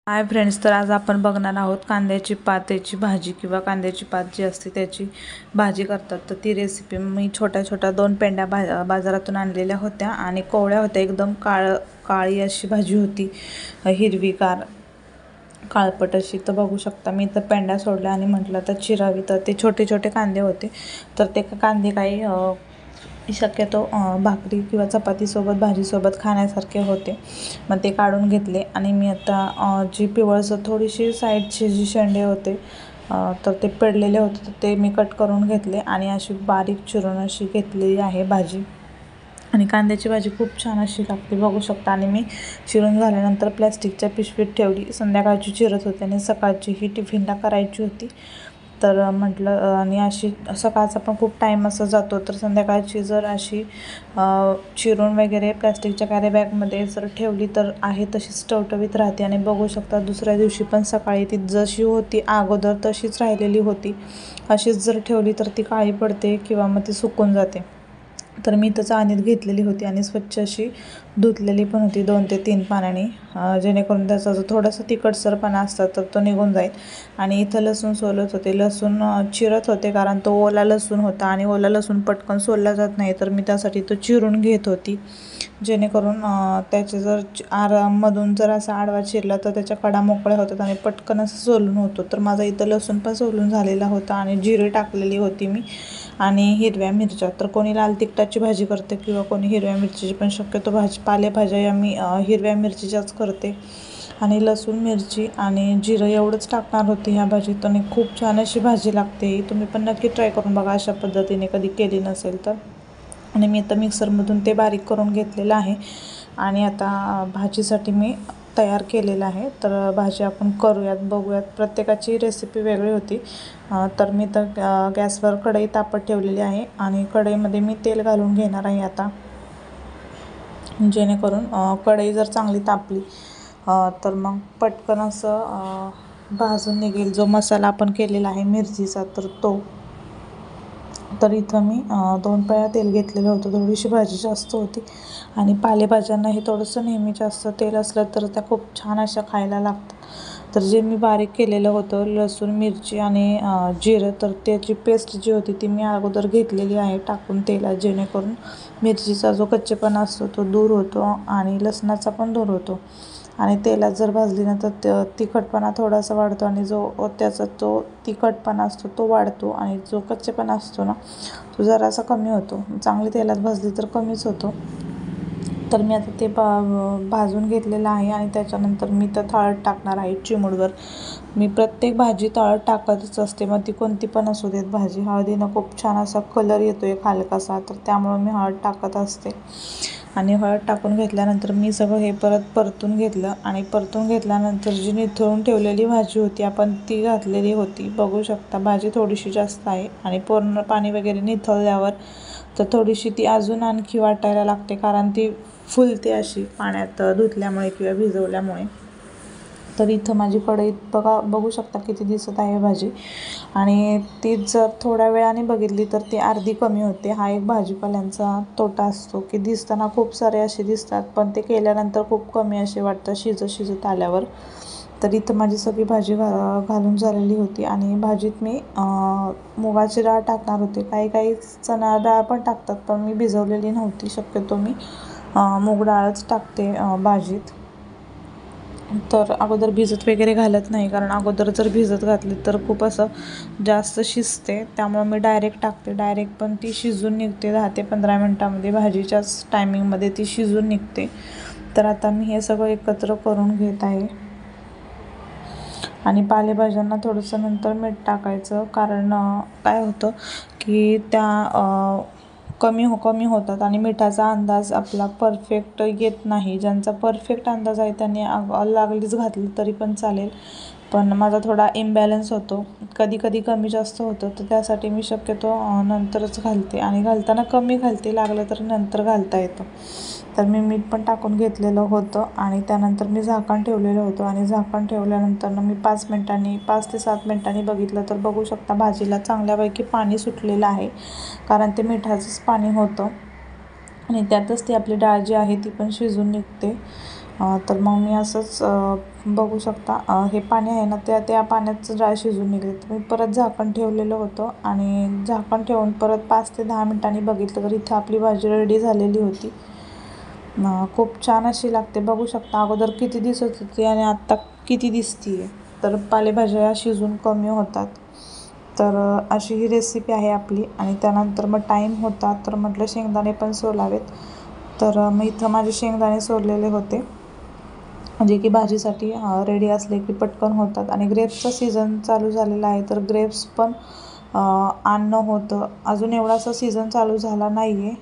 Hi friends, तर आज आपण बघणार आहोत कांद्याची पातेची भाजी किंवा कांद्याची पात जी असते त्याची भाजी करतात. तर ती रेसिपी मी छोट्या 2 पेंड्या बाजारातून आणलेल्या होत्या आणि कोवळ्या होत्या. एकदम काळी अशी भाजी होती, हिरवीगार काळपट अशी. तर बघू शकता मी तर पेंड्या सोडल्या आणि म्हटलं तर चिरावी. तर ते छोटे कांदे होते. तर ते कांदे काही शक्यतो भाकरी किंवा चपातीसोबत भाजीसोबत खाण्यासारखे होते. मग ते काढून घेतले आणि मी आता जी पिवळसर थोडीशी साईडचे जी शेंडे होते तर ते पडलेले होते, तर ते मी कट करून घेतले आणि अशी बारीक चिरून अशी घेतलेली आहे भाजी. आणि कांद्याची भाजी खूप छान अशी लागते, बघू शकता. आणि मी चिरून झाल्यानंतर प्लॅस्टिकच्या पिशवीत ठेवली. संध्याकाळची चिरत होते आणि सकाळची ही टिफिनला करायची होती. तर म्हटलं आणि अशी सकाळचा पण खूप टाईम असा जातो, तर संध्याकाळची जर अशी चिरून वगैरे प्लॅस्टिकच्या कॅरीबॅगमध्ये जर ठेवली तर आहे तशीच टवटवीत राहते. आणि बघू शकता दुसऱ्या दिवशी पण सकाळी ती जशी होती अगोदर तशीच राहिलेली होती. अशीच जर ठेवली तर ती काळी पडते किंवा मग ती सुकून जाते. तर मी तर चाळणीत घेतलेली होती आणि स्वच्छ अशी धुतलेली पण होती 2 ते 3 पाण्याने, जेणेकरून त्याचा जो थोडासा तिखटसरपणा असतात तर तो निघून जाईल. आणि इथं लसूण सोलत होते, लसूण चिरत होते, कारण तो ओला लसूण होता आणि ओला लसूण पटकन सोलला जात नाही. तर मी त्यासाठी तो चिरून घेत होती, जेणेकरून त्याचे जर मधून जर असा आडवा चिरला तर त्याच्या कडा मोकळ्या होतात आणि पटकन असं सोलून होतो. तर माझा इथं लसूण पण सोलून झालेला होता आणि जिरे टाकलेली होती मी आणि हिरव्या मिरच्या. तर कोणी लाल तिखटाची भाजी करते किंवा कोणी हिरव्या मिरचीची, पण शक्यतो पालेभाज्या या मी हिरव्या मिरचीच्याच करते. आणि लसूण, मिरची आणि जिरं एवढंच टाकणार होते ह्या भाजीत आणि खूप छान अशी भाजी लागते. तुम्ही पण नक्की ट्राय करून बघा अशा पद्धतीने, कधी केली नसेल तर. आणि मी आता मिक्सरमधून ते बारीक करून घेतलेलं आहे आणि आता भाजीसाठी मी तयार केलेलं आहे. तर भाजी आपण करूयात, बघूयात. प्रत्येकाची रेसिपी वेगळी होती. तर मी तर गॅसवर कढई तापत ठेवलेली आहे आणि कढईमध्ये मी तेल घालून घेणार आहे आता, जेणेकरून कढई जर चांगली तापली तर मग पटकन असं भाजून निघेल जो मसाला आपण केलेला आहे मिरचीचा, तर तो. तर इथं मी 2 पळ्या तेल घेतलेलं होतं. थोडीशी भाजी जास्त होती आणि पालेभाज्यांना हे थोडंसं नेहमी जास्त तेल असलं तर त्या खूप छान अशा खायला लागतात. तर जे मी बारीक केलेलं होतं लसूण, मिरची आणि जिरं, तर त्याची पेस्ट जी होती ती मी अगोदर घेतलेली आहे टाकून तेलात, जेणेकरून मिरचीचा जो कच्चेपणा असतो तो दूर होतो आणि लसणाचा पण दूर होतो. आणि तेलात जर भाजली ना तर तिखटपणा थोडासा वाढतो आणि त्याचा तो तिखटपणा असतो तो वाढतो आणि जो कच्चेपणा असतो ना तो जरासा कमी होतो. चांगली तेलात भाजली तर कमीच होतो. तर मी आता ते भाजून घेतलेलं आहे आणि त्याच्यानंतर मी तर हळद टाकणार आहे चिमूटभर. मी प्रत्येक भाजी हळद टाकतच असते, मग ती कोणती पण असू देत भाजी. हळदीनं खूप छान असा कलर येतो एक हलकासा, तर त्यामुळं मी हळद टाकत असते. आणि हळद टाकून घेतल्यानंतर मी सगळं हे परतून घेतलं आणि परतून घेतल्यानंतर जी निथळून ठेवलेली भाजी होती आपण ती घातलेली होती. बघू शकता भाजी थोडीशी जास्त आहे आणि पूर्ण पाणी वगैरे निथळल्यावर तर थोडीशी ती अजून आणखी वाटायला लागते, कारण ती फुलते अशी पाण्यात धुतल्यामुळे किंवा भिजवल्यामुळे. तर इथं माझी कढईत बघू शकता किती दिसत आहे भाजी. आणि ती जर थोड्या वेळाने बघितली तर ती अर्धी कमी होते. हा एक भाजीपाल्यांचा तोटा असतो की दिसताना खूप सारे असे दिसतात, पण ते केल्यानंतर खूप कमी असे वाटतं शिजत आल्यावर. तर इथं माझी सगळी भाजी घालून झालेली होती आणि भाजीत मी मुगाची डाळ टाकणार होते. काही चणा डाळ पण टाकतात, पण मी भिजवलेली नव्हती. शक्यतो मी मूग डाळच टाकते भाजीत. तर अगोदर भिजत वगैरे घालत नाही, कारण अगोदर जर भिजत घातली तर खूप असं जास्त शिजते. त्यामुळं मी डायरेक्ट टाकते. डायरेक्ट पण ती शिजून निघते 10 ते 15 मिनटामध्ये, भाजीच्याच टायमिंगमध्ये ती शिजून निघते. तर आता मी हे सगळं एकत्र करून घेत आहे आणि पालेभाज्यांना थोडंसं नंतर मीठ टाकायचं, कारण काय होतं की त्या कमी होतात आणि मिठाचा अंदाज आपला परफेक्ट येत नाही. ज्यांचा परफेक्ट अंदाज आहे त्यांनी लागलीच घातली तरी पण चालेल, पण माझा थोडा इम्बॅलन्स होतो, कधी कमी जास्त होतं. तर त्यासाठी मी शक्यतो नंतरच घालते आणि घालताना कमी घालते, लागलं तर नंतर घालता येतं. तर मी मीठ पण टाकून घेतलेलं होतं आणि त्यानंतर मी झाकण ठेवलेलं होतं आणि झाकण ठेवल्यानंतर मी 5 ते 7 मिनटांनी बघितलं तर बघू शकता भाजीला चांगल्यापैकी पाणी सुटलेलं आहे, कारण ते मिठाचंच पाणी होतं आणि त्यातच ती आपली डाळ जी आहे ती पण शिजून निघते. तर मग मी असंच बघू शकता हे पाणी आहे ना त्या पाण्याचं डाळ शिजून निघले. तर मी परत झाकण ठेवलेलं होतं आणि झाकण ठेवून परत 5 ते 10 मिनिटांनी बघितलं तर इथं आपली भाजी रेडी झालेली होती. खूप छान अशी लागते. बघू शकता अगोदर किती दिसत होती आणि आत्ता किती दिसते आहे. तर पालेभाज्या शिजून कमी होतात. तर अशी ही रेसिपी आहे आपली. आणि त्यानंतर मग टाईम होता तर म्हटलं शेंगदाणे पण सोलावेत. तर मी इथं माझे शेंगदाणे सोललेले होते, जे की भाजीसाठी रेडी असले की पटकन होतात. आणि ग्रेप्सचा सीझन चालू झालेला आहे तर ग्रेप्स पण आणणं होतं. अजून एवढासा सीझन चालू झाला नाही आहे,